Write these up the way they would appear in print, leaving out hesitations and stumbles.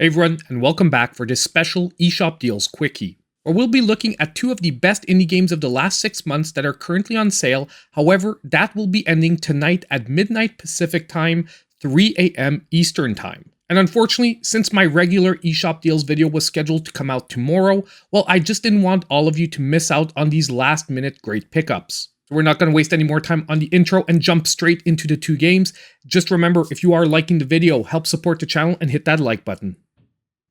Hey everyone, and welcome back for this special eShop Deals Quickie, where we'll be looking at two of the best indie games of the last 6 months that are currently on sale. However, that will be ending tonight at midnight Pacific time, 3 a.m. Eastern time. And unfortunately, since my regular eShop Deals video was scheduled to come out tomorrow, well, I just didn't want all of you to miss out on these last-minute great pickups. So we're not going to waste any more time on the intro and jump straight into the two games. Just remember, if you are liking the video, help support the channel and hit that like button.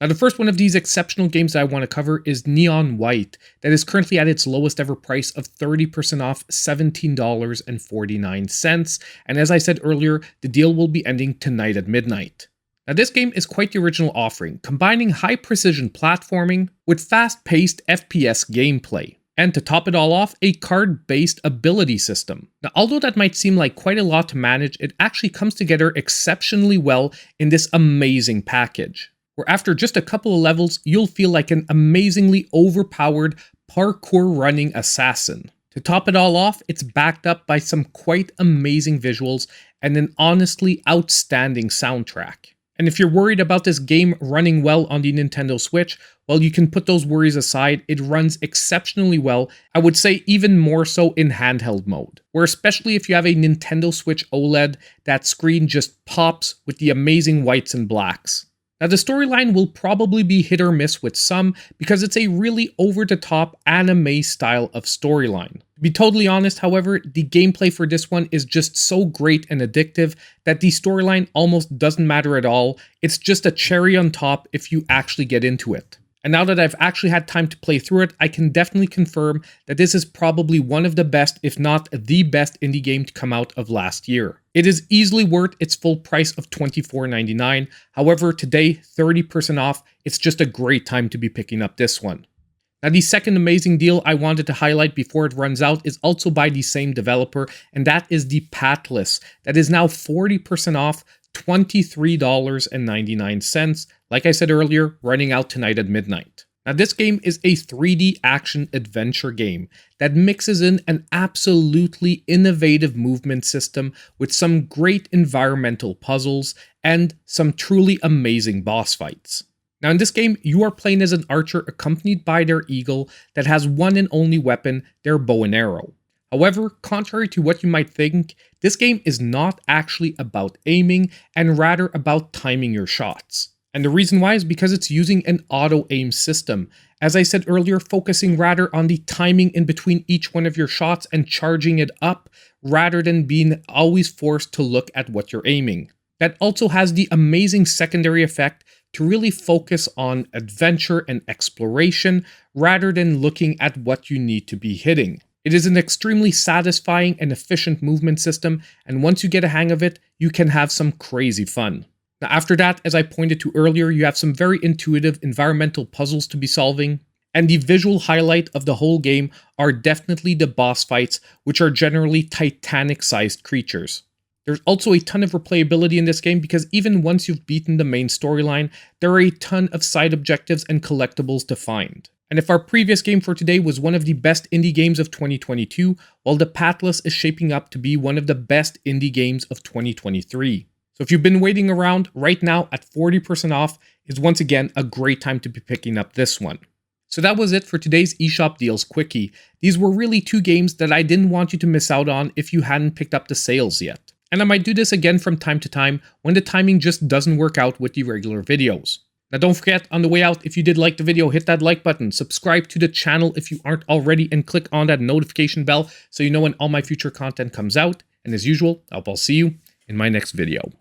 Now, the first one of these exceptional games that I want to cover is Neon White, that is currently at its lowest ever price of 30% off, $17.49. And as I said earlier, the deal will be ending tonight at midnight. Now, this game is quite the original offering, combining high-precision platforming with fast-paced FPS gameplay. And to top it all off, a card-based ability system. Now, although that might seem like quite a lot to manage, it actually comes together exceptionally well in this amazing package, where after just a couple of levels, you'll feel like an amazingly overpowered parkour running assassin. To top it all off, it's backed up by some quite amazing visuals and an honestly outstanding soundtrack. And if you're worried about this game running well on the Nintendo Switch, well, you can put those worries aside. It runs exceptionally well, I would say even more so in handheld mode, where especially if you have a Nintendo Switch OLED, that screen just pops with the amazing whites and blacks. Now, the storyline will probably be hit or miss with some, because it's a really over-the-top anime style of storyline. To be totally honest, however, the gameplay for this one is just so great and addictive that the storyline almost doesn't matter at all. It's just a cherry on top if you actually get into it. And now that I've actually had time to play through it, I can definitely confirm that this is probably one of the best, if not the best indie game to come out of last year. It is easily worth its full price of $24.99. However, today, 30% off, it's just a great time to be picking up this one. Now, the second amazing deal I wanted to highlight before it runs out is also by the same developer, and that is the Pathless, that is now 40% off, $23.99. Like I said earlier, running out tonight at midnight. Now, this game is a 3D action adventure game that mixes in an absolutely innovative movement system with some great environmental puzzles and some truly amazing boss fights. Now, in this game, you are playing as an archer accompanied by their eagle that has one and only weapon, their bow and arrow. However, contrary to what you might think, this game is not actually about aiming and rather about timing your shots. And the reason why is because it's using an auto-aim system, as I said earlier, focusing rather on the timing in between each one of your shots and charging it up, rather than being always forced to look at what you're aiming. That also has the amazing secondary effect to really focus on adventure and exploration, rather than looking at what you need to be hitting. It is an extremely satisfying and efficient movement system, and once you get a hang of it, you can have some crazy fun. Now, after that, as I pointed to earlier, you have some very intuitive environmental puzzles to be solving, and the visual highlight of the whole game are definitely the boss fights, which are generally Titanic-sized creatures. There's also a ton of replayability in this game because even once you've beaten the main storyline, there are a ton of side objectives and collectibles to find. And if our previous game for today was one of the best indie games of 2022, well, the Pathless is shaping up to be one of the best indie games of 2023. So if you've been waiting around, right now at 40% off is once again a great time to be picking up this one. So that was it for today's eShop Deals Quickie. These were really two games that I didn't want you to miss out on if you hadn't picked up the sales yet. And I might do this again from time to time when the timing just doesn't work out with the regular videos. Now, don't forget, on the way out, if you did like the video, hit that like button, subscribe to the channel if you aren't already, and click on that notification bell so you know when all my future content comes out. And as usual, I'll see you in my next video.